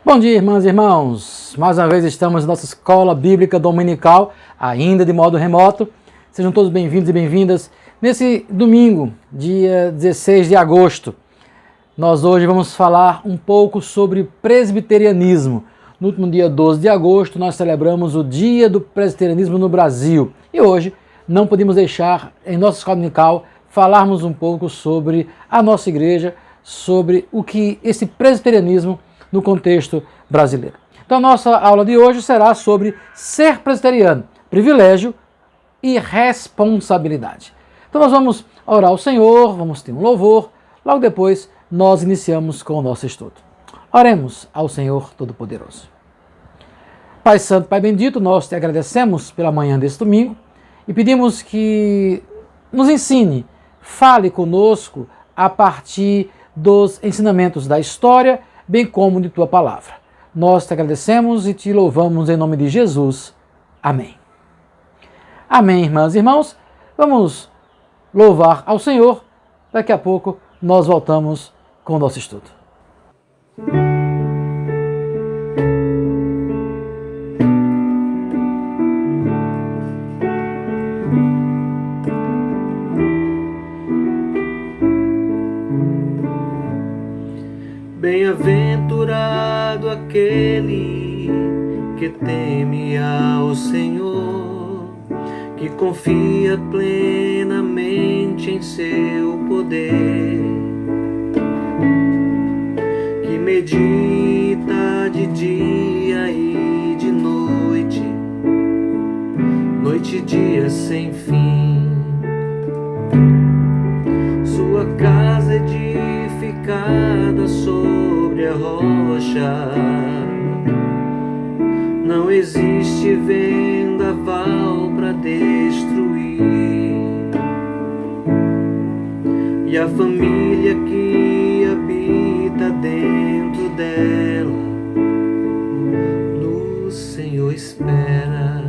Bom dia, irmãs e irmãos! Mais uma vez estamos na nossa escola bíblica dominical, ainda de modo remoto. Sejam todos bem-vindos e bem-vindas. Nesse domingo, dia 16 de agosto, nós hoje vamos falar um pouco sobre presbiterianismo. No último dia 12 de agosto, nós celebramos o Dia do Presbiterianismo no Brasil. E hoje não podemos deixar, em nossa escola dominical, falarmos um pouco sobre a nossa igreja, sobre o que esse presbiterianismo no contexto brasileiro. Então a nossa aula de hoje será sobre ser presbiteriano, privilégio e responsabilidade. Então nós vamos orar ao Senhor, vamos ter um louvor, logo depois nós iniciamos com o nosso estudo. Oremos ao Senhor Todo-Poderoso. Pai Santo, Pai Bendito, nós te agradecemos pela manhã deste domingo e pedimos que nos ensine, fale conosco a partir dos ensinamentos da história, bem como de Tua Palavra. Nós te agradecemos e te louvamos em nome de Jesus. Amém. Amém, irmãs e irmãos. Vamos louvar ao Senhor. Daqui a pouco nós voltamos com o nosso estudo. Bem-aventurado aquele que teme ao Senhor, que confia plenamente em seu poder, que medita de dia e de noite, noite e dia sem fim. Sua casa edificada sobre a rocha, não existe vendaval para destruir. E a família que habita dentro dela, no Senhor espera.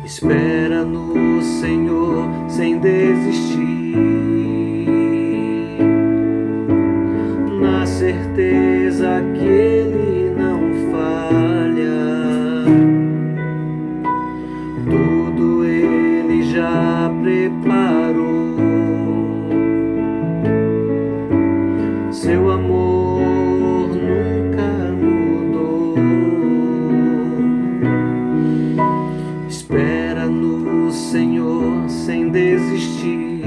Espera no Senhor sem desistir, na certeza que Ele não falha. Tudo Ele já preparou. Seu amor nunca mudou. Espera no Senhor sem desistir.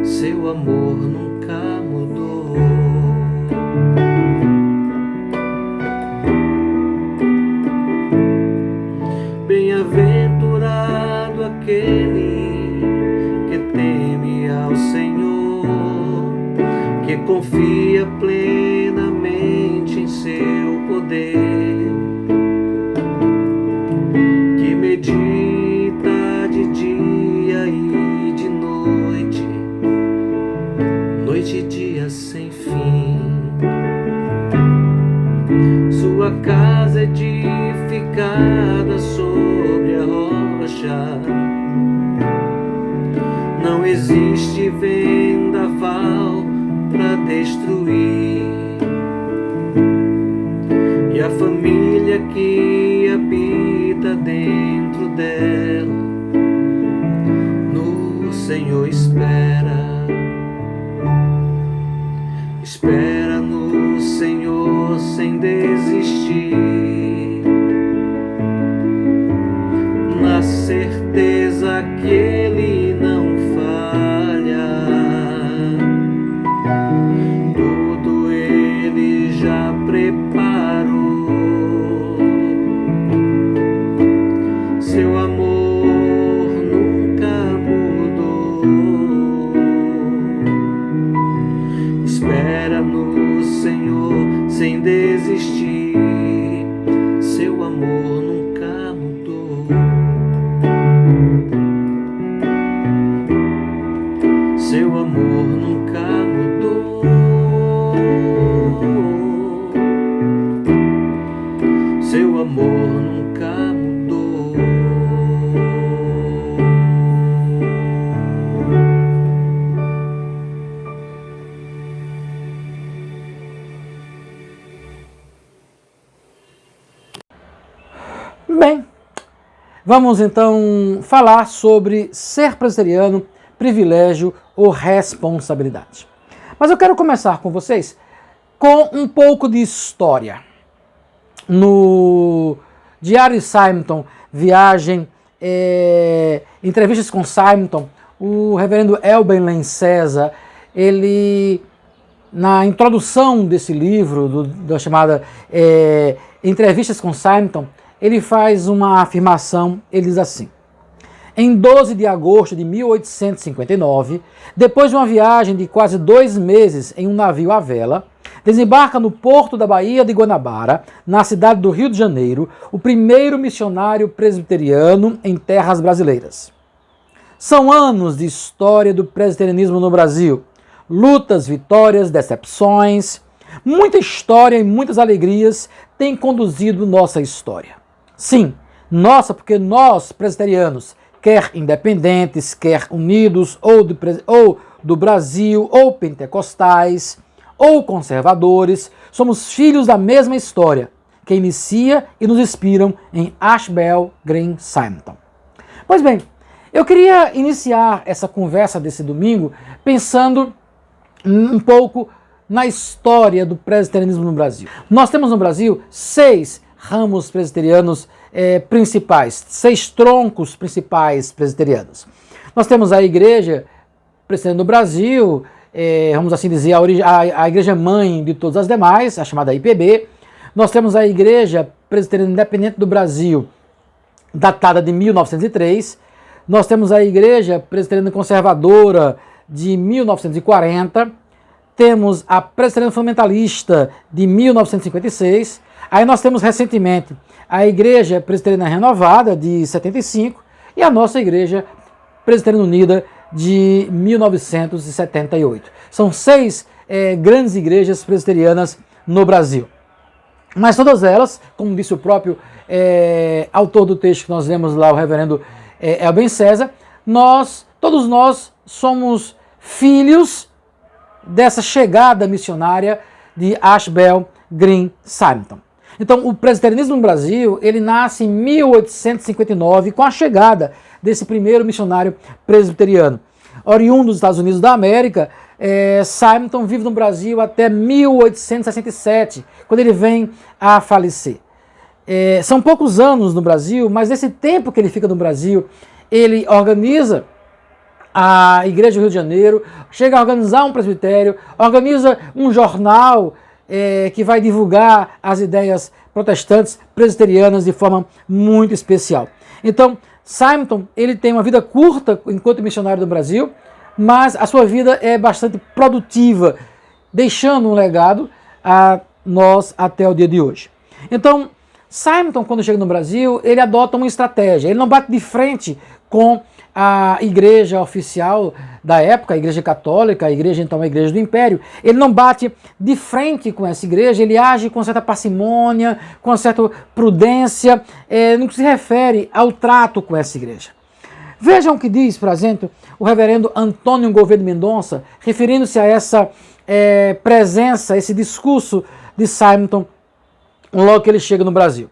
Seu amor nunca mudou. Bem-aventurado aquele que teme ao Senhor, que confia plenamente em seu poder, que medita de dia e de noite, noite e dia sem fim. Sua casa edificada sobre a rocha, não existe vendaval para destruir. E a família que habita dentro dela, no Senhor espera. Espera no Senhor sem desistir, na certeza que Ele não falha. Tudo Ele já preparou. Seu amor nunca mudou. Espera no Senhor sem desistir. Seu amor nunca mudou. Seu amor nunca mudou. Seu amor nunca mudou. Bem, vamos então falar sobre ser presbiteriano, privilégio ou responsabilidade. Mas eu quero começar com vocês com um pouco de história. No Diário de Simonton, Viagem, Entrevistas com Simonton, o reverendo Elben César, ele, na introdução desse livro, da chamada Entrevistas com Simonton, ele faz uma afirmação, ele diz assim: em 12 de agosto de 1859, depois de uma viagem de quase 2 meses em um navio à vela, desembarca no porto da Baía de Guanabara, na cidade do Rio de Janeiro, o primeiro missionário presbiteriano em terras brasileiras. São anos de história do presbiterianismo no Brasil. Lutas, vitórias, decepções, muita história e muitas alegrias têm conduzido nossa história. Sim, nossa, porque nós, presbiterianos, quer independentes, quer unidos, ou do Brasil, ou pentecostais, ou conservadores, somos filhos da mesma história, que inicia e nos inspiram em Ashbel Green Simonton. Pois bem, eu queria iniciar essa conversa desse domingo pensando um pouco na história do presbiterianismo no Brasil. Nós temos no Brasil 6 ramos presbiterianos principais, 6 troncos principais presbiterianos. Nós temos a Igreja Presbiteriana do Brasil, vamos assim dizer, a igreja mãe de todas as demais, a chamada IPB. Nós temos a Igreja Presbiteriana Independente do Brasil, datada de 1903. Nós temos a Igreja Presbiteriana Conservadora de 1940. Temos a Presbiteriana Fundamentalista de 1956. Aí nós temos recentemente a Igreja Presbiteriana Renovada de 75 e a nossa Igreja Presbiteriana Unida de 1978. São 6 grandes igrejas presbiterianas no Brasil. Mas todas elas, como disse o próprio autor do texto que nós lemos lá, o reverendo Elben César, todos nós somos filhos dessa chegada missionária de Ashbel Green Simonton. Então, o presbiterianismo no Brasil, ele nasce em 1859 com a chegada desse primeiro missionário presbiteriano. Oriundo dos Estados Unidos da América, Simonton vive no Brasil até 1867, quando ele vem a falecer. São poucos anos no Brasil, mas nesse tempo que ele fica no Brasil, ele organiza a Igreja do Rio de Janeiro, chega a organizar um presbitério, organiza um jornal que vai divulgar as ideias protestantes presbiterianas de forma muito especial. Então, Simonton, ele tem uma vida curta enquanto missionário do Brasil, mas a sua vida é bastante produtiva, deixando um legado a nós até o dia de hoje. Então, Simonton, quando chega no Brasil, ele adota uma estratégia. Ele não bate de frente com a igreja oficial da época, a Igreja Católica, a igreja então a Igreja do Império. Ele não bate de frente com essa igreja, ele age com certa parcimônia, com certa prudência, no que se refere ao trato com essa igreja. Vejam o que diz, por exemplo, o reverendo Antônio Gouveia de Mendonça, referindo-se a essa presença, esse discurso de Simonton logo que ele chega no Brasil.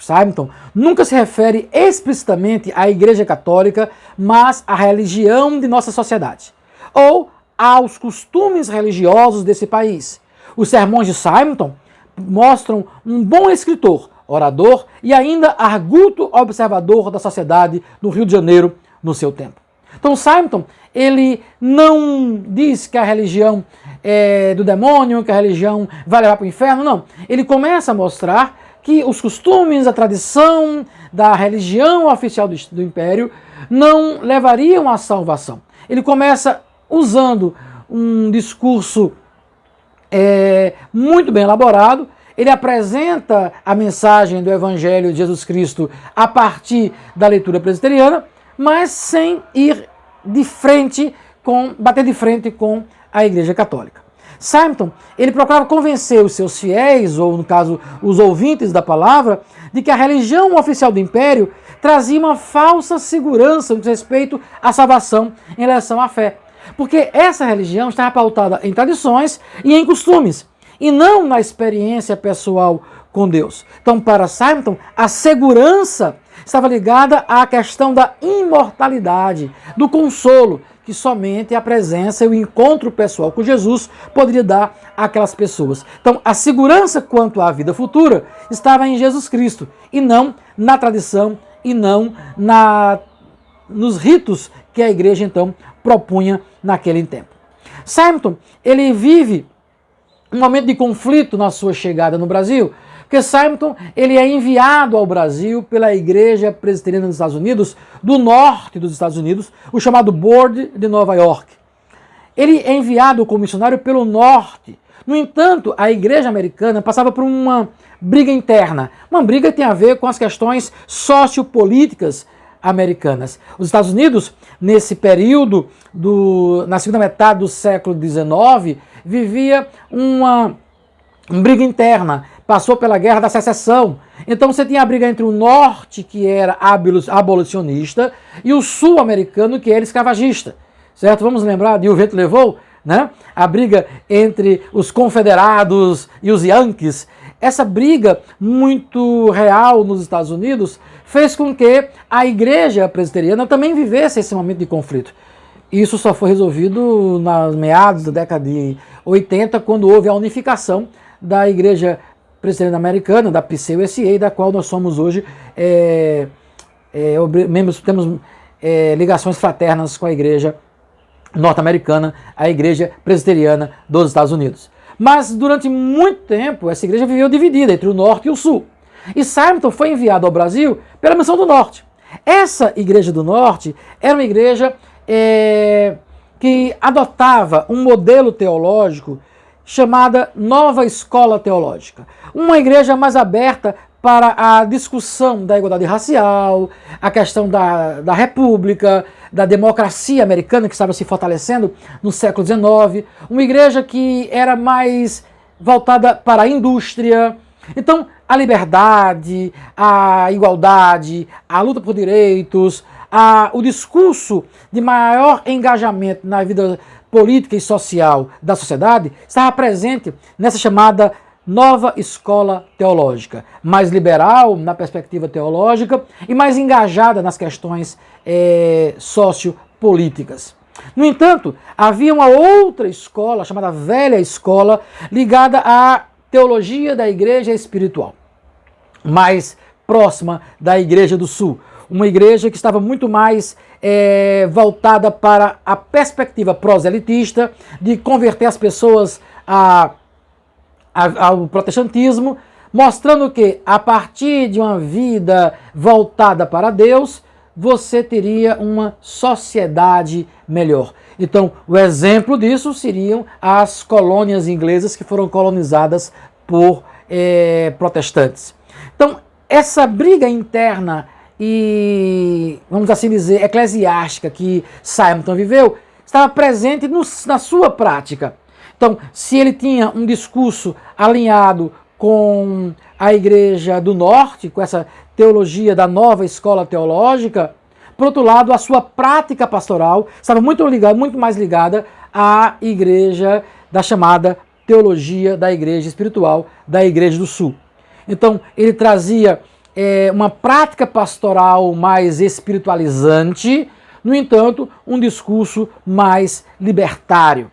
Simonton nunca se refere explicitamente à Igreja Católica, mas à religião de nossa sociedade, ou aos costumes religiosos desse país. Os sermões de Simonton mostram um bom escritor, orador e ainda arguto observador da sociedade no Rio de Janeiro no seu tempo. Então Simonton, ele não diz que a religião é do demônio, que a religião vai levar para o inferno, não. Ele começa a mostrar que os costumes, a tradição da religião oficial do Império não levariam à salvação. Ele começa usando um discurso muito bem elaborado. Ele apresenta a mensagem do Evangelho de Jesus Cristo a partir da leitura presbiteriana, mas sem bater de frente com a Igreja Católica. Simonton, ele procurava convencer os seus fiéis, ou no caso, os ouvintes da palavra, de que a religião oficial do Império trazia uma falsa segurança no respeito à salvação em relação à fé. Porque essa religião estava pautada em tradições e em costumes. e não na experiência pessoal com Deus. Então, para Simeon, a segurança estava ligada à questão da imortalidade, do consolo, que somente a presença e o encontro pessoal com Jesus poderia dar àquelas pessoas. Então, a segurança quanto à vida futura estava em Jesus Cristo, e não na tradição, e não nos ritos que a igreja, então, propunha naquele tempo. Simeon, ele vive um momento de conflito na sua chegada no Brasil, porque Simeon, ele é enviado ao Brasil pela Igreja Presbiteriana dos Estados Unidos, do norte dos Estados Unidos, o chamado Board de Nova York. Ele é enviado como missionário pelo norte. No entanto, a igreja americana passava por uma briga interna, uma briga que tem a ver com as questões sociopolíticas americanas. Os Estados Unidos, nesse período, na segunda metade do século XIX, vivia uma briga interna, passou pela Guerra da Secessão. Então você tinha a briga entre o norte, que era abolicionista, e o sul americano, que era escravagista. Certo? Vamos lembrar de O Vento Levou, né? A briga entre os confederados e os Yankees. Essa briga muito real nos Estados Unidos fez com que a igreja presbiteriana também vivesse esse momento de conflito. Isso só foi resolvido nas meados da década de 80, quando houve a unificação da igreja presbiteriana americana, da PCUSA, da qual nós somos hoje membros, temos ligações fraternas com a igreja norte-americana, a igreja presbiteriana dos Estados Unidos. Mas durante muito tempo essa igreja viveu dividida entre o norte e o sul. E Simeon foi enviado ao Brasil pela missão do norte. Essa igreja do norte era uma igreja que adotava um modelo teológico chamada Nova Escola Teológica. Uma igreja mais aberta para a discussão da igualdade racial, a questão da república, da democracia americana que estava se fortalecendo no século XIX. Uma igreja que era mais voltada para a indústria. Então, a liberdade, a igualdade, a luta por direitos, o discurso de maior engajamento na vida política e social da sociedade estava presente nessa chamada Nova Escola Teológica, mais liberal na perspectiva teológica e mais engajada nas questões sociopolíticas. No entanto, havia uma outra escola, chamada Velha Escola, ligada à teologia da igreja espiritual, mais próxima da Igreja do Sul. Uma igreja que estava muito mais voltada para a perspectiva proselitista, de converter as pessoas ao protestantismo, mostrando que a partir de uma vida voltada para Deus, você teria uma sociedade melhor. Então, o exemplo disso seriam as colônias inglesas que foram colonizadas por protestantes. Então, essa briga interna e, vamos assim dizer, eclesiástica que Simeon viveu, estava presente na sua prática. Então, se ele tinha um discurso alinhado com a Igreja do Norte, com essa teologia da Nova Escola Teológica, por outro lado, a sua prática pastoral estava muito mais ligada à Igreja da chamada Teologia da Igreja Espiritual, da Igreja do Sul. Então, ele trazia uma prática pastoral mais espiritualizante, no entanto, um discurso mais libertário.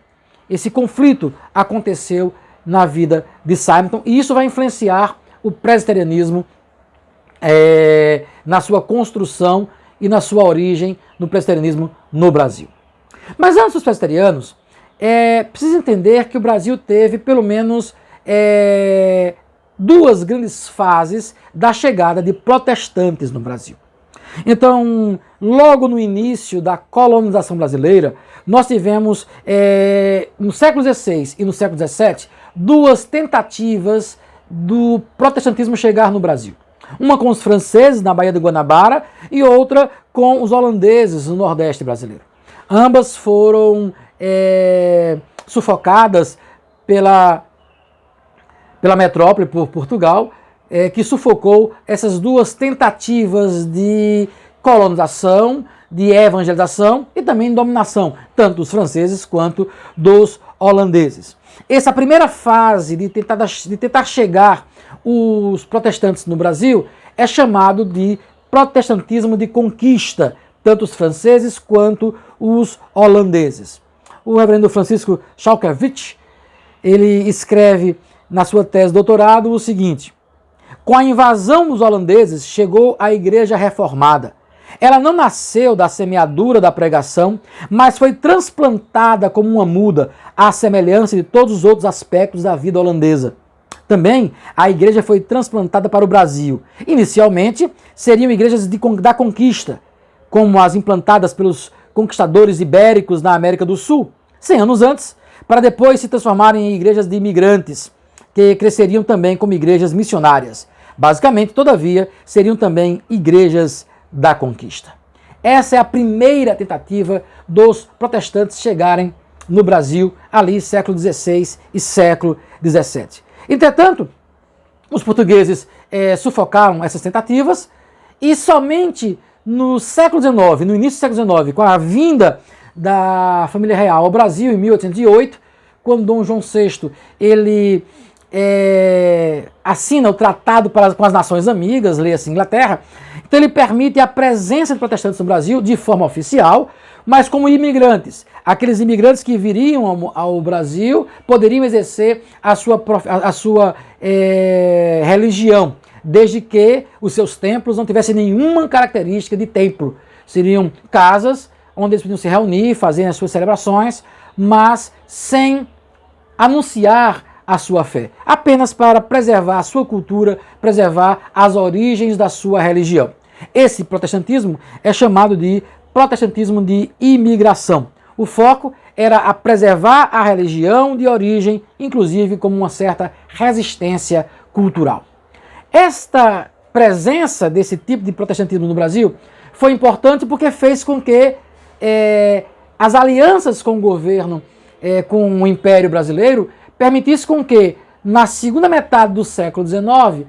Esse conflito aconteceu na vida de Simeon e isso vai influenciar o presbiterianismo na sua construção e na sua origem no presbiterianismo no Brasil. Mas antes dos presbiterianos, precisa entender que o Brasil teve pelo menos duas grandes fases da chegada de protestantes no Brasil. Então, logo no início da colonização brasileira, nós tivemos, no século XVI e no século XVII, duas tentativas do protestantismo chegar no Brasil. Uma com os franceses, na Baía do Guanabara, e outra com os holandeses, no Nordeste brasileiro. Ambas foram sufocadas pela metrópole, por Portugal, que sufocou essas duas tentativas de colonização, de evangelização e também de dominação, tanto dos franceses quanto dos holandeses. Essa primeira fase de tentar chegar os protestantes no Brasil é chamado de protestantismo de conquista, tanto os franceses quanto os holandeses. O reverendo Francisco Schalkevich, ele escreve na sua tese de doutorado o seguinte: com a invasão dos holandeses chegou a igreja reformada. Ela não nasceu da semeadura da pregação, mas foi transplantada como uma muda, à semelhança de todos os outros aspectos da vida holandesa. Também a igreja foi transplantada para o Brasil. Inicialmente, seriam igrejas da conquista, como as implantadas pelos conquistadores ibéricos na América do Sul, 100 anos antes, para depois se transformarem em igrejas de imigrantes, que cresceriam também como igrejas missionárias. Basicamente, todavia, seriam também igrejas da conquista. Essa é a primeira tentativa dos protestantes chegarem no Brasil, ali século XVI e século XVII. Entretanto, os portugueses sufocaram essas tentativas e somente no século XIX, no início do século XIX, com a vinda da família real ao Brasil em 1808, quando Dom João VI ele assina o tratado com as nações amigas, leia-se Inglaterra, então ele permite a presença de protestantes no Brasil de forma oficial, mas como imigrantes. Aqueles imigrantes que viriam ao Brasil poderiam exercer a sua religião, desde que os seus templos não tivessem nenhuma característica de templo. Seriam casas onde eles podiam se reunir, fazer as suas celebrações, mas sem anunciar a sua fé, apenas para preservar a sua cultura, preservar as origens da sua religião. Esse protestantismo é chamado de protestantismo de imigração. O foco era a preservar a religião de origem, inclusive como uma certa resistência cultural. Esta presença desse tipo de protestantismo no Brasil foi importante porque fez com que as alianças com o governo, com o Império Brasileiro, permitisse com que, na segunda metade do século XIX,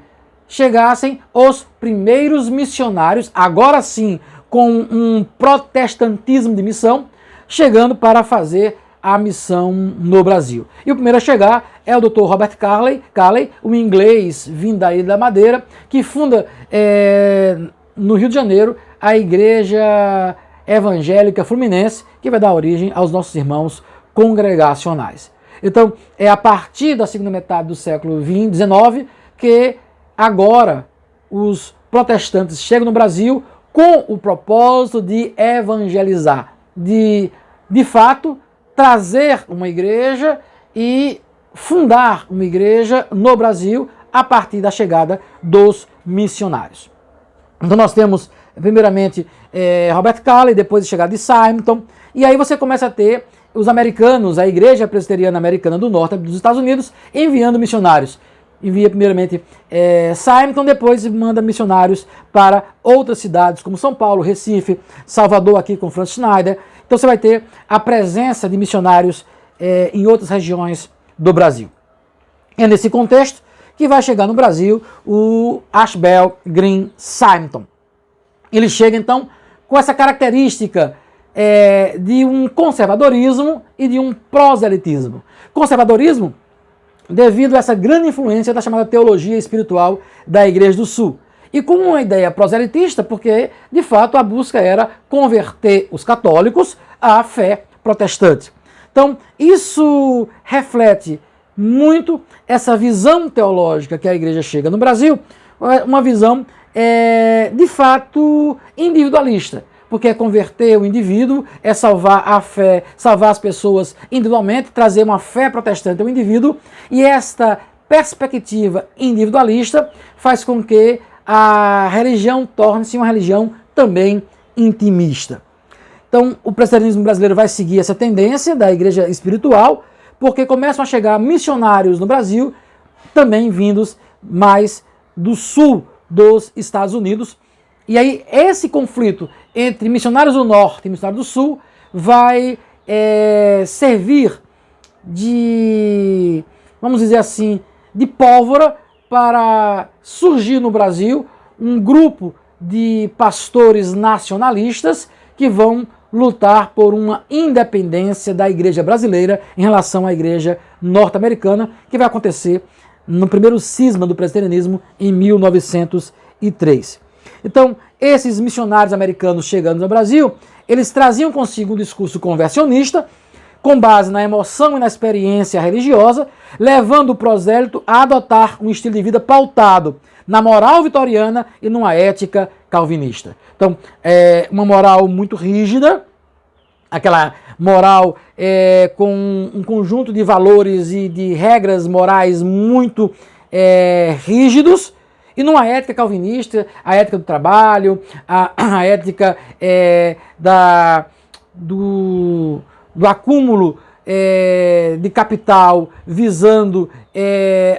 chegassem os primeiros missionários, agora sim, com um protestantismo de missão, chegando para fazer a missão no Brasil. E o primeiro a chegar é o Dr. Robert Calley, um inglês vindo da Ilha da Madeira, que funda no Rio de Janeiro a Igreja Evangélica Fluminense, que vai dar origem aos nossos irmãos congregacionais. Então, é a partir da segunda metade do século XIX que agora os protestantes chegam no Brasil com o propósito de evangelizar, de fato, trazer uma igreja e fundar uma igreja no Brasil a partir da chegada dos missionários. Então nós temos, primeiramente, Robert Calley, depois a chegada de Simonton, e aí você começa a ter os americanos, a Igreja Presbiteriana Americana do Norte dos Estados Unidos, enviando missionários. Envia primeiramente Simonton, depois manda missionários para outras cidades, como São Paulo, Recife, Salvador, aqui com Francis Schneider. Então você vai ter a presença de missionários em outras regiões do Brasil. É nesse contexto que vai chegar no Brasil o Ashbel Green Simonton. Ele chega então com essa característica de um conservadorismo e de um proselitismo. Conservadorismo devido a essa grande influência da chamada teologia espiritual da Igreja do Sul. E com uma ideia proselitista, porque de fato a busca era converter os católicos à fé protestante. Então isso reflete muito essa visão teológica que a Igreja chega no Brasil, uma visão de fato individualista. Porque é converter o indivíduo, é salvar a fé, salvar as pessoas individualmente, trazer uma fé protestante ao indivíduo, e esta perspectiva individualista faz com que a religião torne-se uma religião também intimista. Então, o presbiterianismo brasileiro vai seguir essa tendência da igreja espiritual, porque começam a chegar missionários no Brasil, também vindos mais do sul dos Estados Unidos. E aí esse conflito entre missionários do norte e missionários do sul vai servir de, vamos dizer assim, de pólvora para surgir no Brasil um grupo de pastores nacionalistas que vão lutar por uma independência da igreja brasileira em relação à igreja norte-americana, que vai acontecer no primeiro cisma do presbiterianismo em 1903. Então, esses missionários americanos chegando no Brasil, eles traziam consigo um discurso conversionista, com base na emoção e na experiência religiosa, levando o prosélito a adotar um estilo de vida pautado na moral vitoriana e numa ética calvinista. Então, é uma moral muito rígida, aquela moral com um conjunto de valores e de regras morais muito rígidos, e numa ética calvinista, a ética do trabalho, a ética do acúmulo de capital visando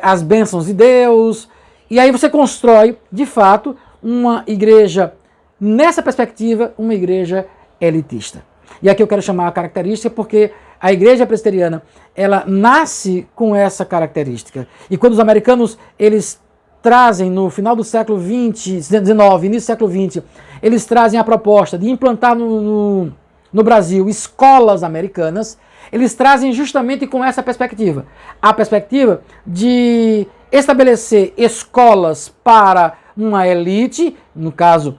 as bênçãos de Deus. E aí você constrói, de fato, uma igreja, nessa perspectiva, uma igreja elitista. E aqui eu quero chamar a característica porque a igreja presbiteriana, ela nasce com essa característica. E quando os americanos, eles trazem no final do século XIX, início do século XX, eles trazem a proposta de implantar no Brasil escolas americanas, eles trazem justamente com essa perspectiva. A perspectiva de estabelecer escolas para uma elite, no caso,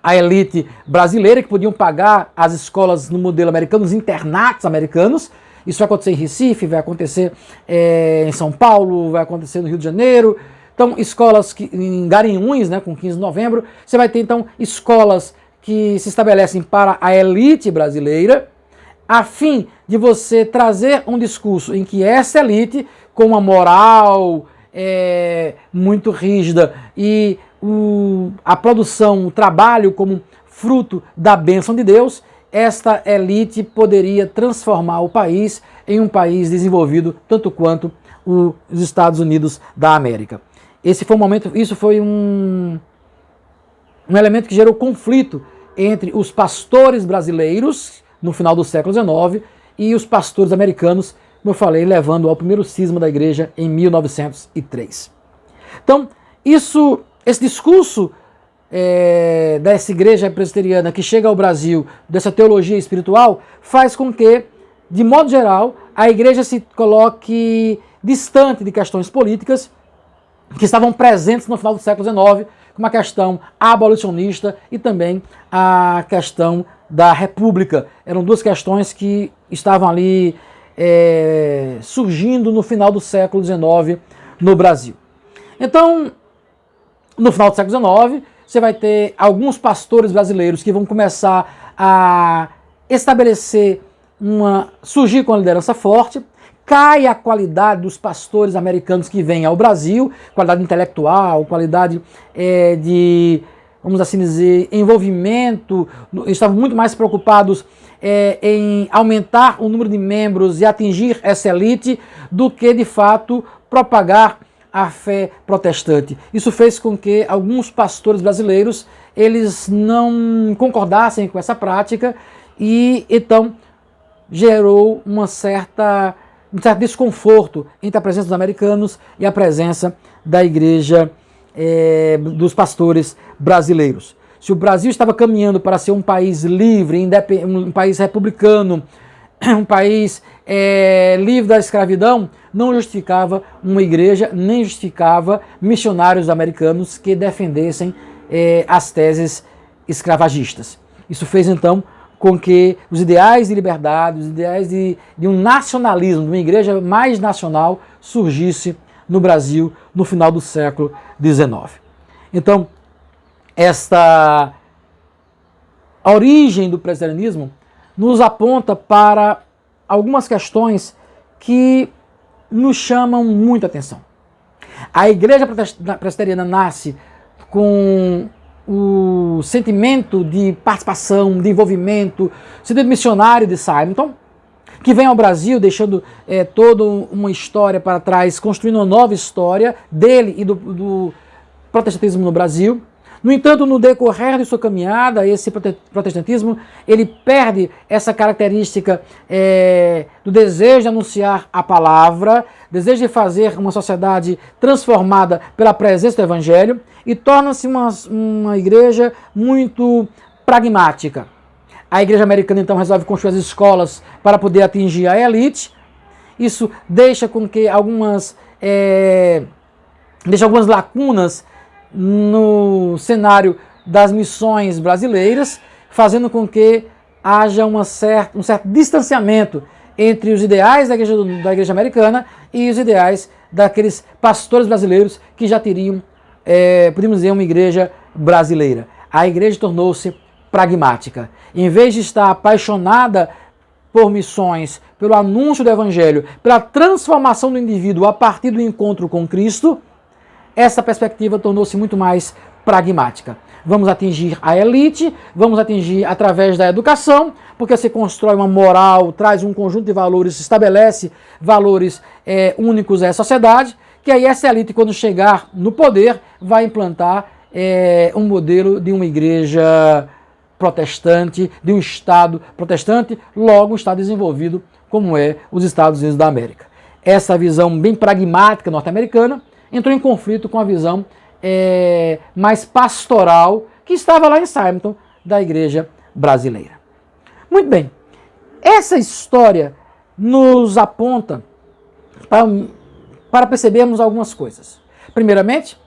a elite brasileira, que podiam pagar as escolas no modelo americano, os internatos americanos. Isso vai acontecer em Recife, vai acontecer em São Paulo, vai acontecer no Rio de Janeiro. Então, escolas em Garanhuns, né, com 15 de novembro, você vai ter, então, escolas que se estabelecem para a elite brasileira, a fim de você trazer um discurso em que essa elite, com uma moral muito rígida e a produção, o trabalho como fruto da bênção de Deus, esta elite poderia transformar o país em um país desenvolvido tanto quanto os Estados Unidos da América. Esse foi um momento, isso foi um elemento que gerou conflito entre os pastores brasileiros no final do século XIX e os pastores americanos, como eu falei, levando ao primeiro cisma da igreja em 1903. Então, esse discurso dessa igreja presbiteriana que chega ao Brasil, dessa teologia espiritual, faz com que, de modo geral, a igreja se coloque distante de questões políticas que estavam presentes no final do século XIX, como a questão abolicionista e também a questão da república. Eram duas questões que estavam ali surgindo no final do século XIX no Brasil. Então, no final do século XIX, você vai ter alguns pastores brasileiros que vão começar a surgir com uma liderança forte. Cai a qualidade dos pastores americanos que vêm ao Brasil, qualidade intelectual, qualidade de, vamos assim dizer, envolvimento. Eles estavam muito mais preocupados em aumentar o número de membros e atingir essa elite do que, de fato, propagar a fé protestante. Isso fez com que alguns pastores brasileiros eles não concordassem com essa prática e, então, gerou um certo desconforto entre a presença dos americanos e a presença da igreja dos pastores brasileiros. Se o Brasil estava caminhando para ser um país livre, um país republicano, um país livre da escravidão, não justificava uma igreja, nem justificava missionários americanos que defendessem as teses escravagistas. Isso fez, então, com que os ideais de liberdade, os ideais de um nacionalismo, de uma igreja mais nacional, surgisse no Brasil no final do século XIX. Então, a origem do presbiterianismo nos aponta para algumas questões que nos chamam muita atenção. A igreja presbiteriana nasce com o sentimento de participação, de envolvimento, sentido missionário de Simonton, que vem ao Brasil deixando toda uma história para trás, construindo uma nova história dele e do protestantismo no Brasil. No entanto, no decorrer de sua caminhada, esse protestantismo ele perde essa característica do desejo de anunciar a palavra, desejo de fazer uma sociedade transformada pela presença do Evangelho e torna-se uma igreja muito pragmática. A igreja americana, então, resolve construir as escolas para poder atingir a elite Isso deixa com que algumas lacunas no cenário das missões brasileiras, fazendo com que haja um certo distanciamento entre os ideais da igreja americana e os ideais daqueles pastores brasileiros que já teriam, podemos dizer, uma igreja brasileira. A igreja tornou-se pragmática. Em vez de estar apaixonada por missões, pelo anúncio do evangelho, pela transformação do indivíduo a partir do encontro com Cristo, essa perspectiva tornou-se muito mais pragmática. Vamos atingir a elite, vamos atingir através da educação, porque você constrói uma moral, traz um conjunto de valores, estabelece valores únicos à sociedade, que aí essa elite, quando chegar no poder, vai implantar um modelo de uma igreja protestante, de um Estado protestante, logo um Estado desenvolvido como é os Estados Unidos da América. Essa visão bem pragmática norte-americana entrou em conflito com a visão mais pastoral que estava lá em Simonton, da igreja brasileira. Muito bem, essa história nos aponta para percebermos algumas coisas. Primeiramente,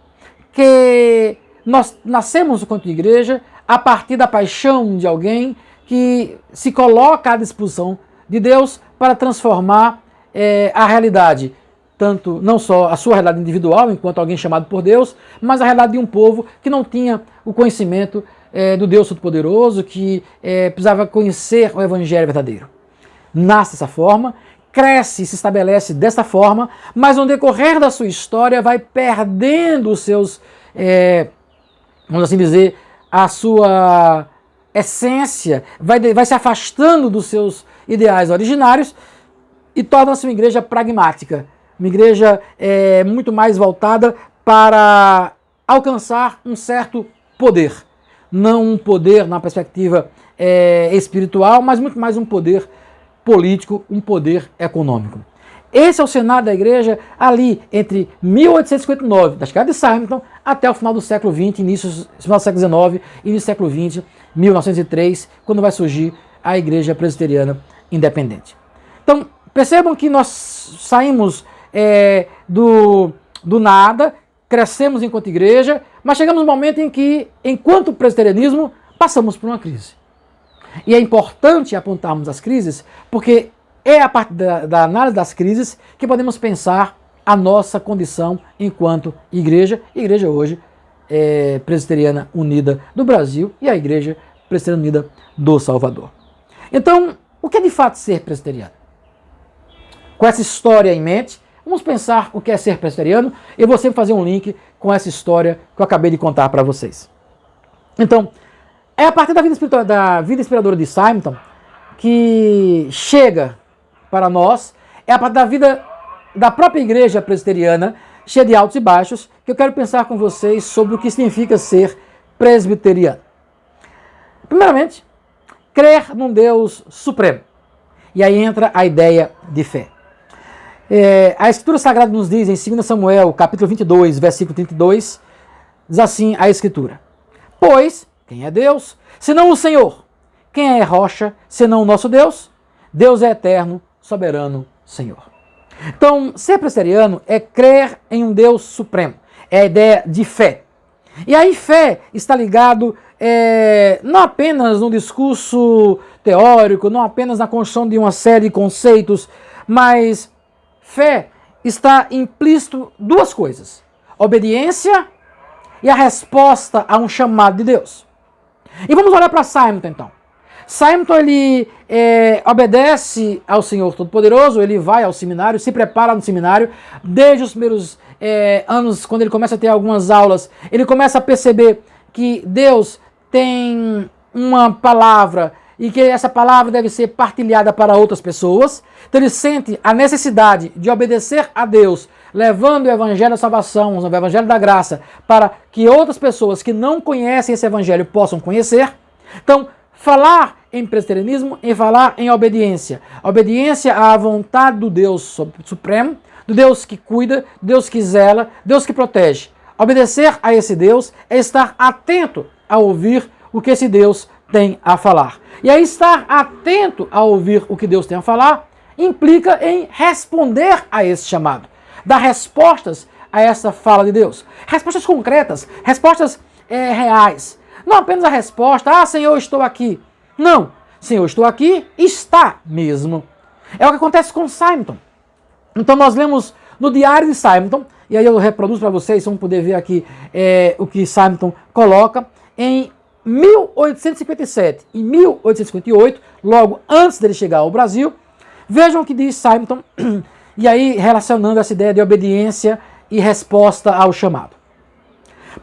que nós nascemos enquanto igreja a partir da paixão de alguém que se coloca à disposição de Deus para transformar a realidade, tanto não só a sua realidade individual, enquanto alguém chamado por Deus, mas a realidade de um povo que não tinha o conhecimento do Deus Todo-Poderoso, que precisava conhecer o Evangelho verdadeiro. Nasce dessa forma, cresce e se estabelece dessa forma, mas no decorrer da sua história vai perdendo os seus, vamos assim dizer, a sua essência, vai se afastando dos seus ideais originários e torna-se uma igreja pragmática, uma igreja muito mais voltada para alcançar um certo poder. Não um poder na perspectiva espiritual, mas muito mais um poder político, um poder econômico. Esse é o cenário da igreja ali entre 1859, da chegada de Simonton, até o final do século XX, final do século XIX, início do século XX, 1903, quando vai surgir a igreja presbiteriana independente. Então, percebam que nós saímos do nada, crescemos enquanto igreja, mas chegamos no momento em que, enquanto presbiterianismo, passamos por uma crise. E é importante apontarmos as crises, porque é a partir da análise das crises que podemos pensar a nossa condição enquanto igreja hoje presbiteriana unida do Brasil e a igreja presbiteriana unida do Salvador. Então, o que é de fato ser presbiteriano? Com essa história em mente, vamos pensar o que é ser presbiteriano. Eu vou sempre fazer um link com essa história que eu acabei de contar para vocês. Então, é a partir da vida inspiradora de Simonton que chega para nós, é a partir da vida da própria igreja presbiteriana, cheia de altos e baixos, que eu quero pensar com vocês sobre o que significa ser presbiteriano. Primeiramente, crer num Deus supremo. E aí entra a ideia de fé. A Escritura Sagrada nos diz em 2 Samuel, capítulo 22, versículo 32, diz assim a Escritura: Pois, quem é Deus, senão o Senhor? Quem é rocha, senão o nosso Deus? Deus é eterno, soberano Senhor. Então, ser presbiteriano é crer em um Deus supremo. É a ideia de fé. E aí fé está ligado não apenas no discurso teórico, não apenas na construção de uma série de conceitos, mas fé está implícito duas coisas: obediência e a resposta a um chamado de Deus. E vamos olhar para Simonton então. Simonton ele obedece ao Senhor Todo-Poderoso, ele vai ao seminário, se prepara no seminário, desde os primeiros anos, quando ele começa a ter algumas aulas, ele começa a perceber que Deus tem uma palavra e que essa palavra deve ser partilhada para outras pessoas. Então ele sente a necessidade de obedecer a Deus, levando o evangelho da salvação, o evangelho da graça, para que outras pessoas que não conhecem esse evangelho possam conhecer. Então, falar em presbiterianismo é falar em obediência. Obediência à vontade do Deus supremo, do Deus que cuida, Deus que zela, Deus que protege. Obedecer a esse Deus é estar atento a ouvir o que esse Deus tem a falar. E aí estar atento a ouvir o que Deus tem a falar implica em responder a esse chamado, dar respostas a essa fala de Deus. Respostas concretas, respostas reais. Não apenas a resposta, Senhor, estou aqui. Não, Senhor, estou aqui, está mesmo. É o que acontece com Simeton. Então nós lemos no diário de Simeton, e aí eu reproduzo para vocês, vão poder ver aqui o que Simeton coloca, em 1857 e 1858, logo antes dele chegar ao Brasil. Vejam o que diz Simeton, e aí relacionando essa ideia de obediência e resposta ao chamado.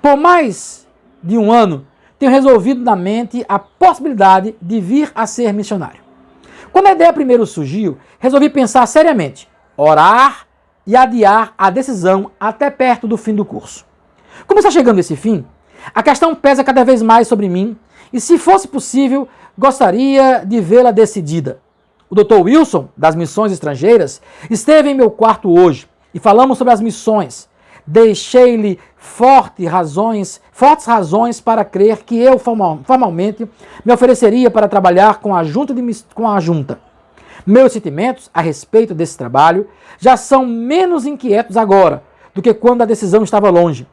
Por mais de um ano, tenho resolvido na mente a possibilidade de vir a ser missionário. Quando a ideia primeiro surgiu, resolvi pensar seriamente, orar e adiar a decisão até perto do fim do curso. Como está chegando esse fim, a questão pesa cada vez mais sobre mim e, se fosse possível, gostaria de vê-la decidida. O Dr. Wilson, das Missões Estrangeiras, esteve em meu quarto hoje e falamos sobre as missões. Deixei-lhe fortes razões para crer que eu formalmente me ofereceria para trabalhar com a junta. Meus sentimentos a respeito desse trabalho já são menos inquietos agora do que quando a decisão estava longe.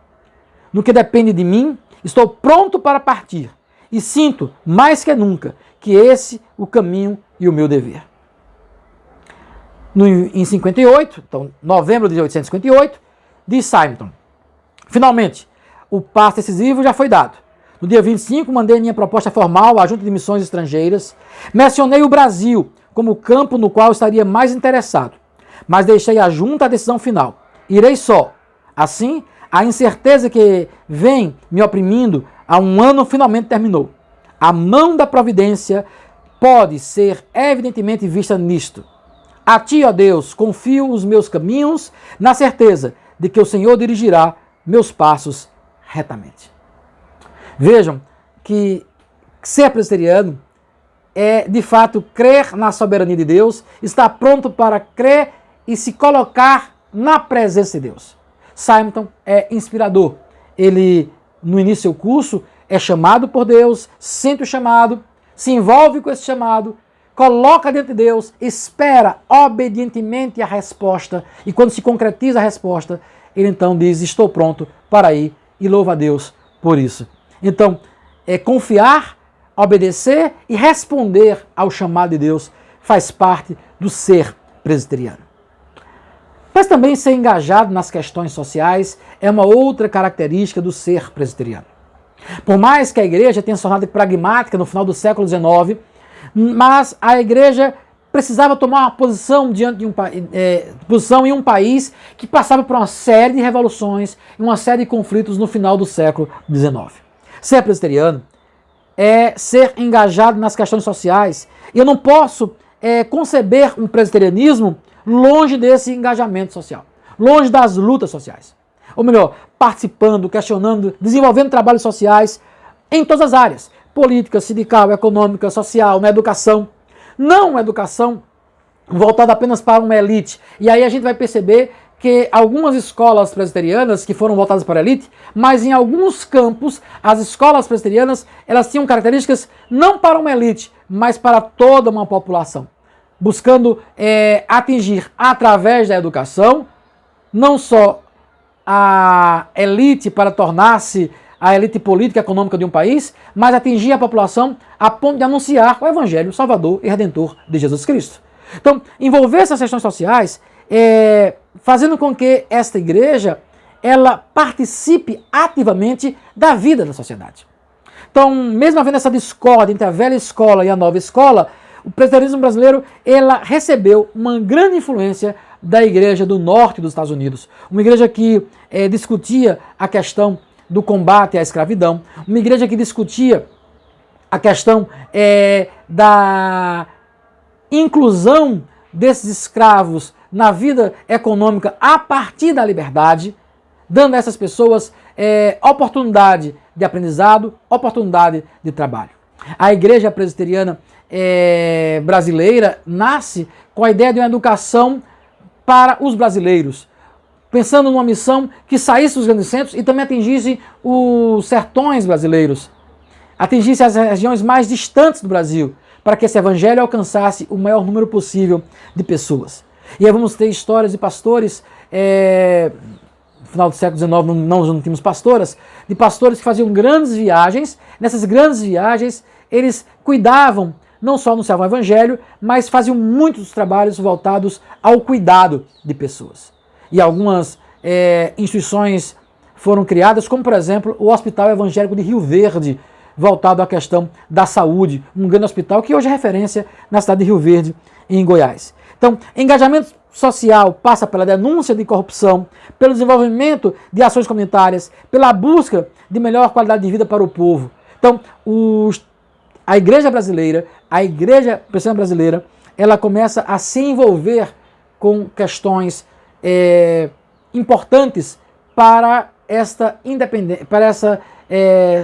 No que depende de mim, estou pronto para partir e sinto, mais que nunca, que esse é o caminho e o meu dever. Em 58, então, novembro de 1858, diz Simeton: finalmente, o passo decisivo já foi dado. No dia 25, mandei minha proposta formal à Junta de Missões Estrangeiras. Mencionei o Brasil como campo no qual estaria mais interessado, mas deixei à Junta a decisão final. Irei só. Assim, a incerteza que vem me oprimindo há um ano finalmente terminou. A mão da providência pode ser evidentemente vista nisto. A ti, ó Deus, confio os meus caminhos, na certeza de que o Senhor dirigirá meus passos retamente. Vejam que ser presbiteriano é, de fato, crer na soberania de Deus, estar pronto para crer e se colocar na presença de Deus. Simeton é inspirador. Ele, no início do curso, é chamado por Deus, sente o chamado, se envolve com esse chamado, coloca diante de Deus, espera obedientemente a resposta, e quando se concretiza a resposta, ele então diz: estou pronto para ir, e louva a Deus por isso. Então, confiar, obedecer e responder ao chamado de Deus faz parte do ser presbiteriano. Mas também ser engajado nas questões sociais é uma outra característica do ser presbiteriano. Por mais que a igreja tenha se tornado pragmática no final do século XIX, mas a igreja precisava tomar uma posição diante de posição em um país que passava por uma série de revoluções e uma série de conflitos no final do século XIX. Ser presbiteriano é ser engajado nas questões sociais. E eu não posso conceber um presbiterianismo longe desse engajamento social, longe das lutas sociais. Ou melhor, participando, questionando, desenvolvendo trabalhos sociais em todas as áreas: política, sindical, econômica, social, na educação. Não uma educação voltada apenas para uma elite. E aí a gente vai perceber que algumas escolas presbiterianas que foram voltadas para a elite, mas em alguns campos as escolas presbiterianas elas tinham características não para uma elite, mas para toda uma população, buscando atingir através da educação não só a elite para tornar-se a elite política e econômica de um país, mas atingir a população a ponto de anunciar o Evangelho Salvador e Redentor de Jesus Cristo. Então, envolver essas questões sociais, fazendo com que esta igreja ela participe ativamente da vida da sociedade. Então, mesmo havendo essa discórdia entre a velha escola e a nova escola, o presbiterianismo brasileiro ela recebeu uma grande influência da igreja do norte dos Estados Unidos. Uma igreja que discutia a questão do combate à escravidão, uma igreja que discutia a questão da inclusão desses escravos na vida econômica a partir da liberdade, dando a essas pessoas oportunidade de aprendizado, oportunidade de trabalho. A igreja presbiteriana brasileira nasce com a ideia de uma educação para os brasileiros, pensando numa missão que saísse dos grandes centros e também atingisse os sertões brasileiros, atingisse as regiões mais distantes do Brasil, para que esse evangelho alcançasse o maior número possível de pessoas. E aí vamos ter histórias de pastores, no final do século XIX não tínhamos pastoras, de pastores que faziam grandes viagens. Nessas grandes viagens eles cuidavam, não só anunciavam o evangelho, mas faziam muitos trabalhos voltados ao cuidado de pessoas. E algumas instituições foram criadas, como por exemplo o Hospital Evangélico de Rio Verde, voltado à questão da saúde, um grande hospital que hoje é referência na cidade de Rio Verde, em Goiás. Então, engajamento social passa pela denúncia de corrupção, pelo desenvolvimento de ações comunitárias, pela busca de melhor qualidade de vida para o povo. Então, a igreja brasileira, a igreja presbiteriana brasileira, ela começa a se envolver com questões importantes para esta independência, para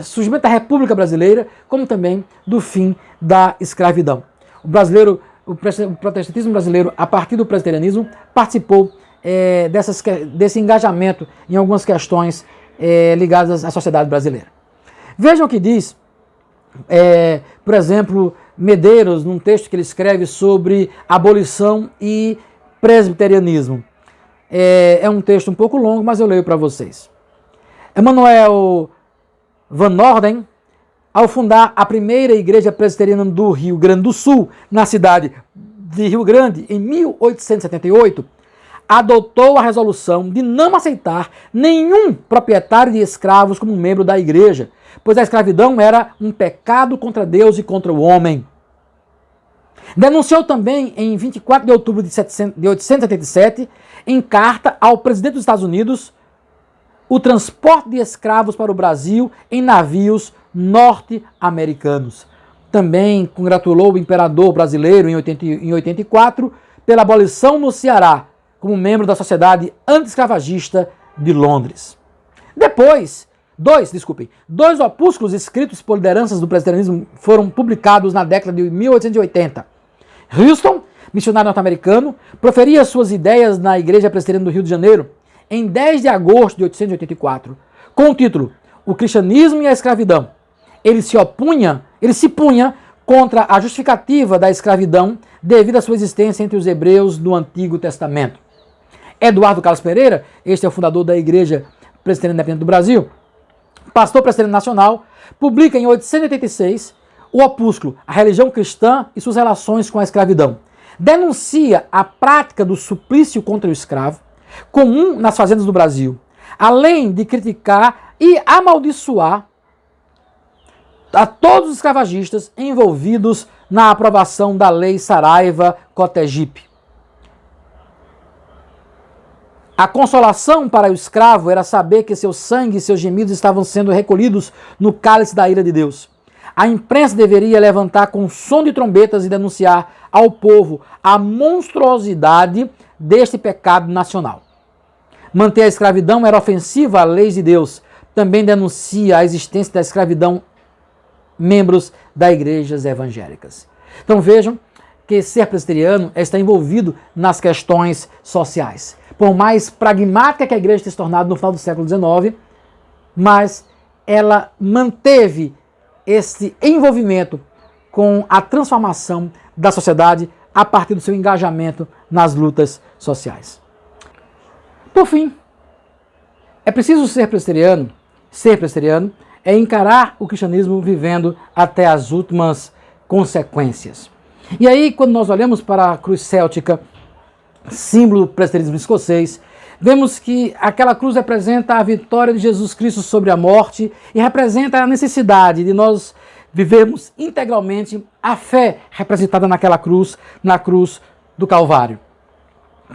surgimento da República Brasileira, como também do fim da escravidão. O protestantismo brasileiro, a partir do presbiterianismo, participou desse engajamento em algumas questões ligadas à sociedade brasileira. Vejam o que diz, por exemplo, Medeiros, num texto que ele escreve sobre abolição e presbiterianismo. É um texto um pouco longo, mas eu leio para vocês. Emanuel Van Orden, ao fundar a primeira igreja presbiteriana do Rio Grande do Sul, na cidade de Rio Grande, em 1878, adotou a resolução de não aceitar nenhum proprietário de escravos como membro da igreja, pois a escravidão era um pecado contra Deus e contra o homem. Denunciou também, em 24 de outubro de 1877, em carta ao presidente dos Estados Unidos, o transporte de escravos para o Brasil em navios norte-americanos. Também congratulou o imperador brasileiro em 84 pela abolição no Ceará, como membro da Sociedade Anti-Escravagista de Londres. Depois, dois opúsculos escritos por lideranças do presbiterianismo foram publicados na década de 1880. Houston, missionário norte-americano, proferia suas ideias na Igreja Presbiteriana do Rio de Janeiro em 10 de agosto de 1884, com o título O Cristianismo e a Escravidão. Ele se punha contra a justificativa da escravidão devido à sua existência entre os hebreus do Antigo Testamento. Eduardo Carlos Pereira, este é o fundador da Igreja Presbiteriana Independente do Brasil, pastor presbiteriano nacional, publica em 1886 o opúsculo A Religião Cristã e Suas Relações com a Escravidão. Denuncia a prática do suplício contra o escravo, comum nas fazendas do Brasil, além de criticar e amaldiçoar a todos os escravagistas envolvidos na aprovação da Lei Saraiva-Cotegipe. A consolação para o escravo era saber que seu sangue e seus gemidos estavam sendo recolhidos no cálice da ira de Deus. A imprensa deveria levantar com som de trombetas e denunciar ao povo a monstruosidade deste pecado nacional. Manter a escravidão era ofensiva à lei de Deus. Também denuncia a existência da escravidão membros das igrejas evangélicas. Então vejam que ser presbiteriano é estar envolvido nas questões sociais. Por mais pragmática que a igreja tenha se tornado no final do século XIX, mas ela manteve esse envolvimento com a transformação da sociedade a partir do seu engajamento nas lutas sociais. Por fim, é preciso ser presbiteriano é encarar o cristianismo vivendo até as últimas consequências. E aí, quando nós olhamos para a cruz céltica, símbolo do presbiterianismo escocês, vemos que aquela cruz representa a vitória de Jesus Cristo sobre a morte e representa a necessidade de nós vivermos integralmente a fé representada naquela cruz, na cruz do Calvário.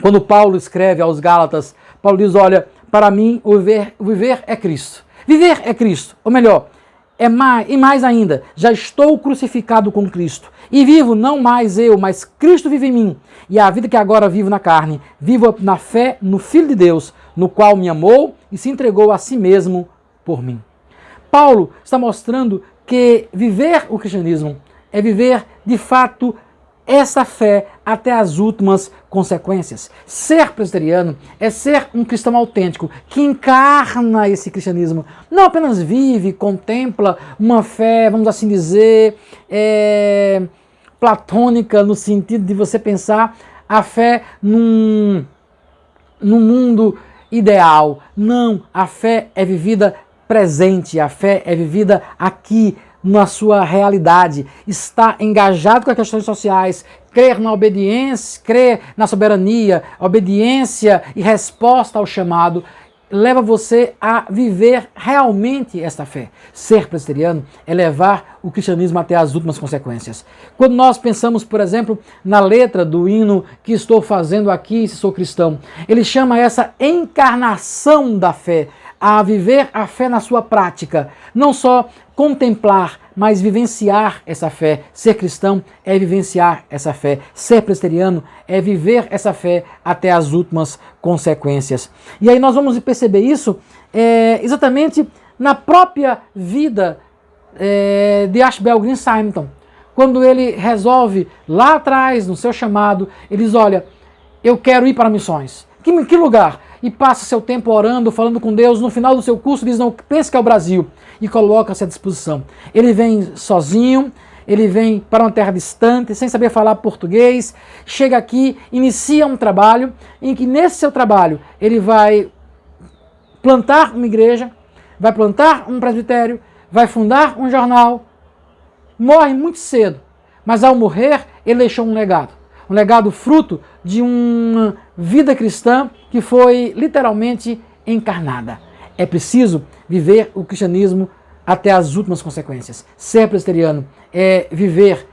Quando Paulo escreve aos Gálatas, Paulo diz, olha, para mim o viver é Cristo. Viver é Cristo, ou melhor, e mais ainda, já estou crucificado com Cristo. E vivo não mais eu, mas Cristo vive em mim. E a vida que agora vivo na carne, vivo na fé no Filho de Deus, no qual me amou e se entregou a si mesmo por mim. Paulo está mostrando que viver o cristianismo é viver, de fato, essa fé até as últimas consequências. Ser presbiteriano é ser um cristão autêntico, que encarna esse cristianismo. Não apenas vive, contempla uma fé, vamos assim dizer, platônica no sentido de você pensar a fé num mundo ideal. Não, a fé é vivida presente, a fé é vivida aqui na sua realidade, está engajado com as questões sociais, crer na obediência, crer na soberania, obediência e resposta ao chamado, leva você a viver realmente esta fé. Ser presbiteriano é levar o cristianismo até as últimas consequências. Quando nós pensamos, por exemplo, na letra do hino que estou fazendo aqui, se sou cristão, ele chama essa encarnação da fé, a viver a fé na sua prática, não só contemplar, mas vivenciar essa fé. Ser cristão é vivenciar essa fé. Ser presbiteriano é viver essa fé até as últimas consequências. E aí nós vamos perceber isso exatamente na própria vida de Ashbel Green Simonton. Quando ele resolve, lá atrás, no seu chamado, ele diz, olha, eu quero ir para missões. Que lugar? E passa seu tempo orando, falando com Deus. No final do seu curso diz, não, pense que é o Brasil. E coloca-se à disposição. Ele vem sozinho, ele vem para uma terra distante, sem saber falar português. Chega aqui, inicia um trabalho, em que nesse seu trabalho ele vai plantar uma igreja, vai plantar um presbitério, vai fundar um jornal. Morre muito cedo, mas ao morrer ele deixou um legado fruto de uma vida cristã que foi literalmente encarnada. É preciso viver o cristianismo até as últimas consequências. Ser presbiteriano é viver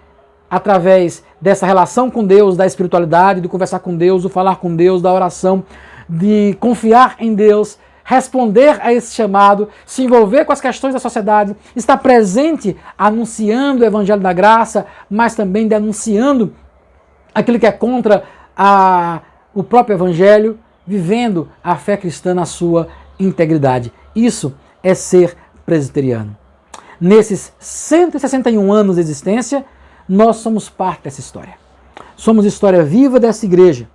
através dessa relação com Deus, da espiritualidade, de conversar com Deus, do falar com Deus, da oração, de confiar em Deus, responder a esse chamado, se envolver com as questões da sociedade, estar presente anunciando o evangelho da graça, mas também denunciando aquilo que é contra o próprio evangelho, vivendo a fé cristã na sua integridade. Isso é ser presbiteriano. Nesses 161 anos de existência, nós somos parte dessa história. Somos história viva dessa igreja.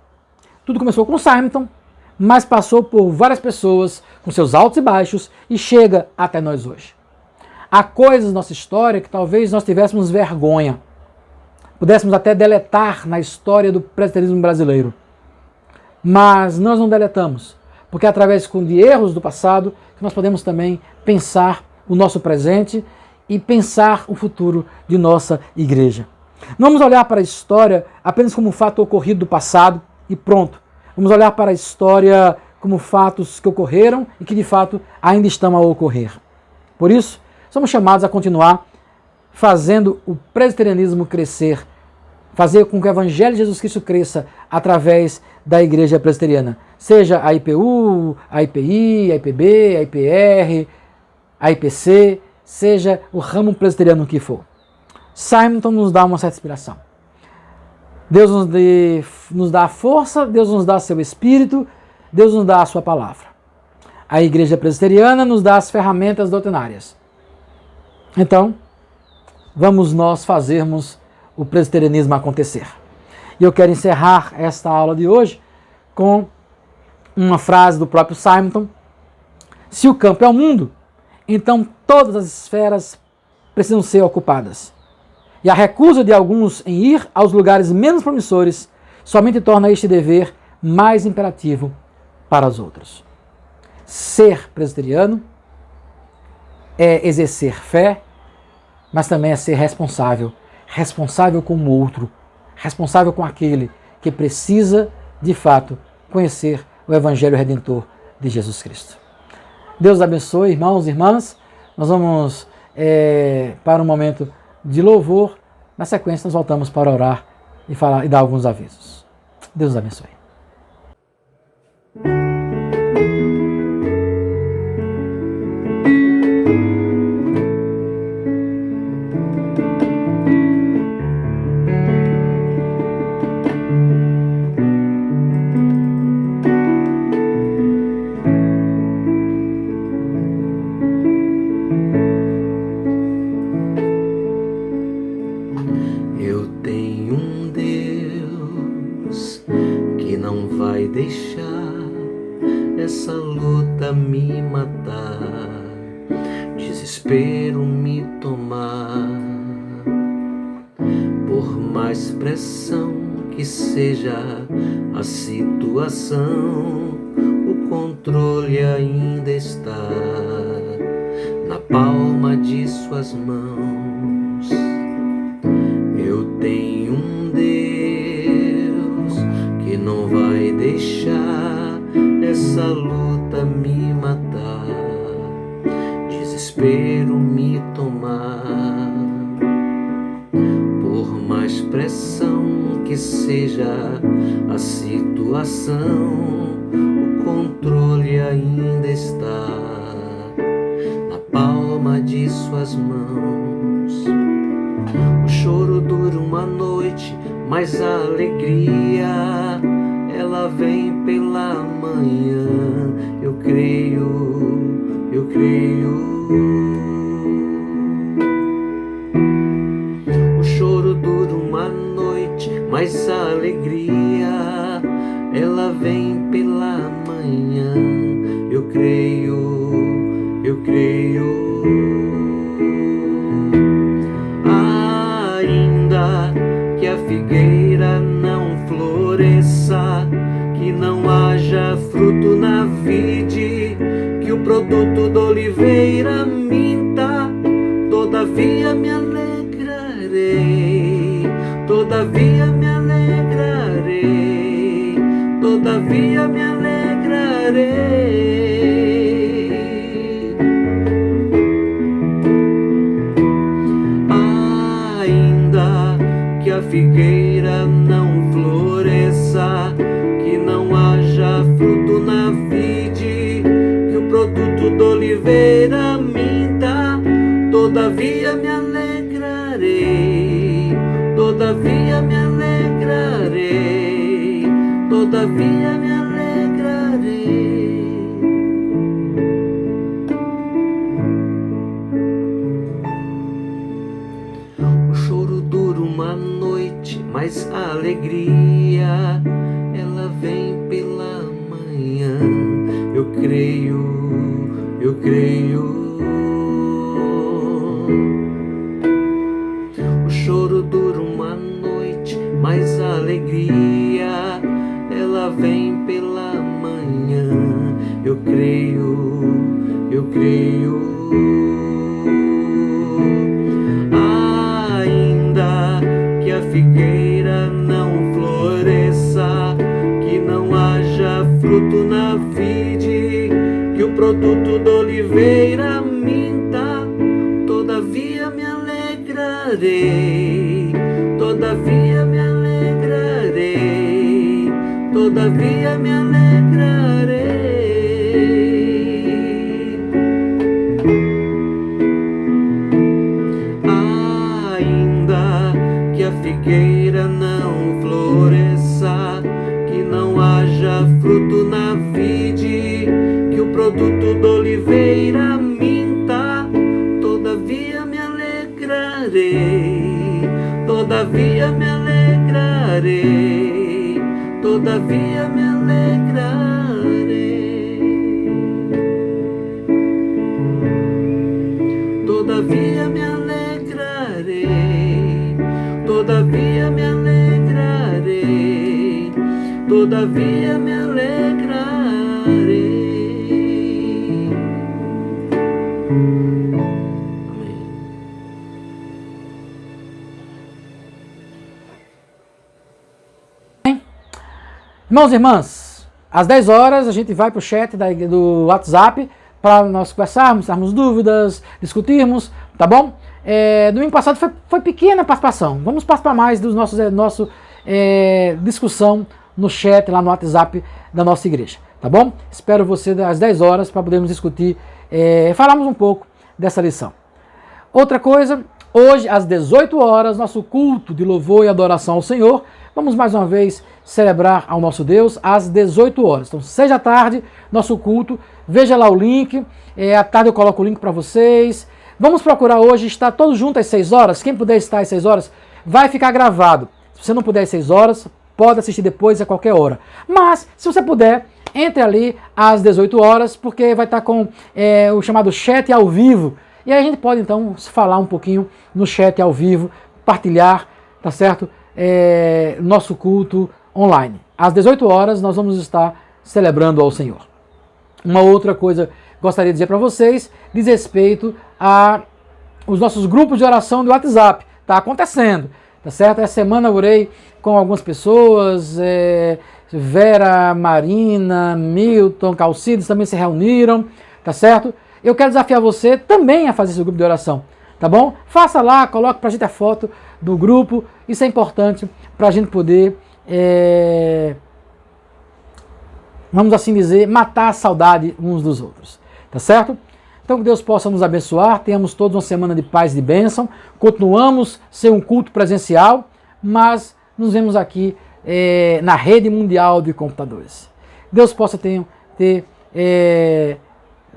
Tudo começou com Simonton, mas passou por várias pessoas, com seus altos e baixos, e chega até nós hoje. Há coisas na nossa história que talvez nós tivéssemos vergonha, pudéssemos até deletar na história do presbiterismo brasileiro. Mas nós não deletamos, porque é através de erros do passado que nós podemos também pensar o nosso presente e pensar o futuro de nossa igreja. Não vamos olhar para a história apenas como um fato ocorrido do passado e pronto. Vamos olhar para a história como fatos que ocorreram e que de fato ainda estão a ocorrer. Por isso, somos chamados a continuar fazendo o presbiterianismo crescer, fazer com que o Evangelho de Jesus Cristo cresça através da igreja presbiteriana. Seja a IPU, a IPI, a IPB, a IPR, a IPC, seja o ramo presbiteriano que for. Simonton nos dá uma certa inspiração. Deus nos dá a força, Deus nos dá seu Espírito, Deus nos dá a sua palavra. A igreja presbiteriana nos dá as ferramentas doutrinárias. Então, vamos nós fazermos o presbiterianismo acontecer. E eu quero encerrar esta aula de hoje com uma frase do próprio Simonton. Se o campo é o mundo, então todas as esferas precisam ser ocupadas. E a recusa de alguns em ir aos lugares menos promissores somente torna este dever mais imperativo para os outros. Ser presbiteriano é exercer fé, mas também é ser responsável. Responsável com o outro, responsável com aquele que precisa, de fato, conhecer o Evangelho Redentor de Jesus Cristo. Deus abençoe, irmãos e irmãs. Nós vamos para um momento de louvor. Na sequência, nós voltamos para orar e dar alguns avisos. Deus abençoe. Deixar essa luta me matar, desespero me tomar, por mais pressão que seja a situação, o controle ainda está na palma de suas mãos. Eu tenho um Deus que não vai deixar essa luta me matar, desespero me tomar. Por mais pressão que seja a situação, o controle ainda está na palma de suas mãos. O choro dura uma noite, mas a alegria ela vem pela manhã. Eu creio, eu creio. O choro dura uma noite, mas a alegria ela vem pela manhã. Eu creio, eu creio. Ainda que a figueira não floresça, que não haja fruto na vide, que o produto da oliveira minta, todavia me alegrarei, todavia me alegrarei, todavia me alegrarei. Ainda que a figueira não floresça, que não haja fruto na vide, que o produto da oliveira minta, todavia me alegrarei, todavia me alegrarei, todavia me alegrarei. O choro dura uma noite, mas a alegria ela vem pela manhã. Eu creio, eu creio. O choro dura uma noite, mas a alegria ela vem pela manhã. Eu creio, eu creio. Ainda que a figueira não floresça, que não haja fruto na vide, que o produto da oliveira minta, todavia me alegrarei, todavia me alegrarei, todavia me alegrarei. Ainda que a figueira não floresça, que não haja fruto na vide, que o produto da oliveira minta, todavia me alegrarei, todavia me alegrarei, todavia me alegrarei, todavia me alegrarei, todavia me alegrarei, todavia me alegrarei. Amém. Irmãos e irmãs, às 10 horas a gente vai para o chat do WhatsApp para nós conversarmos, darmos dúvidas, discutirmos, tá bom? Domingo passado foi pequena a participação. Vamos participar mais dos nossa discussão no chat, lá no WhatsApp da nossa igreja, tá bom? Espero você às 10 horas para podermos discutir, falarmos um pouco dessa lição. Outra coisa, hoje às 18 horas, nosso culto de louvor e adoração ao Senhor. Vamos mais uma vez celebrar ao nosso Deus às 18 horas. Então, 6 da tarde, nosso culto. Veja lá o link. À tarde eu coloco o link para vocês. Vamos procurar hoje estar todos juntos às 6 horas. Quem puder estar às 6 horas, vai ficar gravado. Se você não puder às 6 horas, pode assistir depois a qualquer hora. Mas, se você puder, entre ali às 18 horas, porque vai estar com o chamado chat ao vivo. E aí a gente pode, então, falar um pouquinho no chat ao vivo, partilhar, tá certo? nosso culto online. Às 18 horas nós vamos estar celebrando ao Senhor. Uma outra coisa que gostaria de dizer para vocês, diz respeito a os nossos grupos de oração do WhatsApp. Está acontecendo, tá certo? Essa semana eu orei com algumas pessoas, Vera, Marina, Milton, Calcides também se reuniram, tá certo? Eu quero desafiar você também a fazer esse grupo de oração, tá bom? Faça lá, coloque pra gente a foto do grupo, isso é importante pra gente poder, vamos assim dizer, matar a saudade uns dos outros, tá certo? Então que Deus possa nos abençoar, tenhamos todos uma semana de paz e de bênção, continuamos ser um culto presencial, mas nos vemos aqui na rede mundial de computadores. Deus possa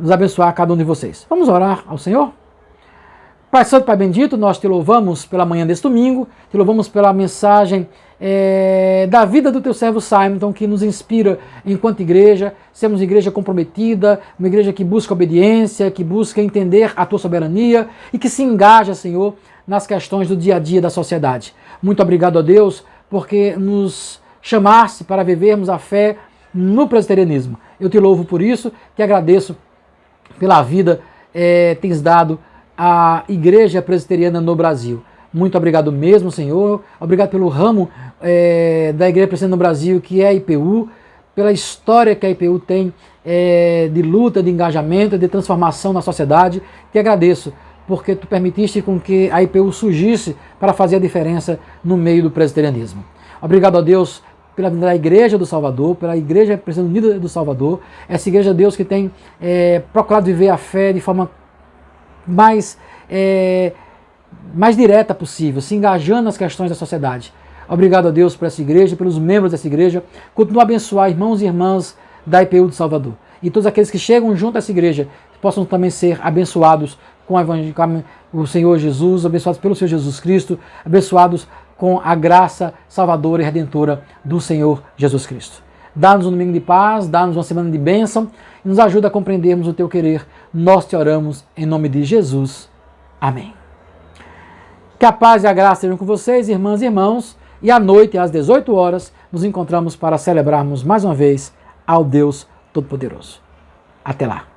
nos abençoar cada um de vocês. Vamos orar ao Senhor? Pai Santo, Pai Bendito, nós te louvamos pela manhã deste domingo, te louvamos pela mensagem da vida do teu servo Simon, que nos inspira enquanto igreja, sermos igreja comprometida, uma igreja que busca obediência, que busca entender a tua soberania e que se engaja, Senhor, nas questões do dia a dia da sociedade. Muito obrigado a Deus, porque nos chamaste para vivermos a fé no presbiterianismo. Eu te louvo por isso, te agradeço pela vida que tens dado à igreja presbiteriana no Brasil. Muito obrigado mesmo, Senhor. Obrigado pelo ramo da Igreja Presbiteriana no Brasil, que é a IPU, pela história que a IPU tem de luta, de engajamento, de transformação na sociedade. Te agradeço, porque tu permitiste com que a IPU surgisse para fazer a diferença no meio do presbiterianismo. Obrigado a Deus pela vida da Igreja do Salvador, pela Igreja Presbiteriana Unida do Salvador, essa Igreja, Deus, que tem procurado viver a fé de forma mais direta possível, se engajando nas questões da sociedade. Obrigado a Deus por essa igreja, pelos membros dessa igreja. Continua a abençoar irmãos e irmãs da IPU do Salvador. E todos aqueles que chegam junto a essa igreja possam também ser abençoados com o Senhor Jesus, abençoados pelo Senhor Jesus Cristo, abençoados com a graça salvadora e redentora do Senhor Jesus Cristo. Dá-nos um domingo de paz, dá-nos uma semana de bênção e nos ajuda a compreendermos o teu querer. Nós te oramos em nome de Jesus. Amém. Que a paz e a graça sejam com vocês, irmãs e irmãos, e à noite, às 18 horas, nos encontramos para celebrarmos mais uma vez ao Deus Todo-Poderoso. Até lá.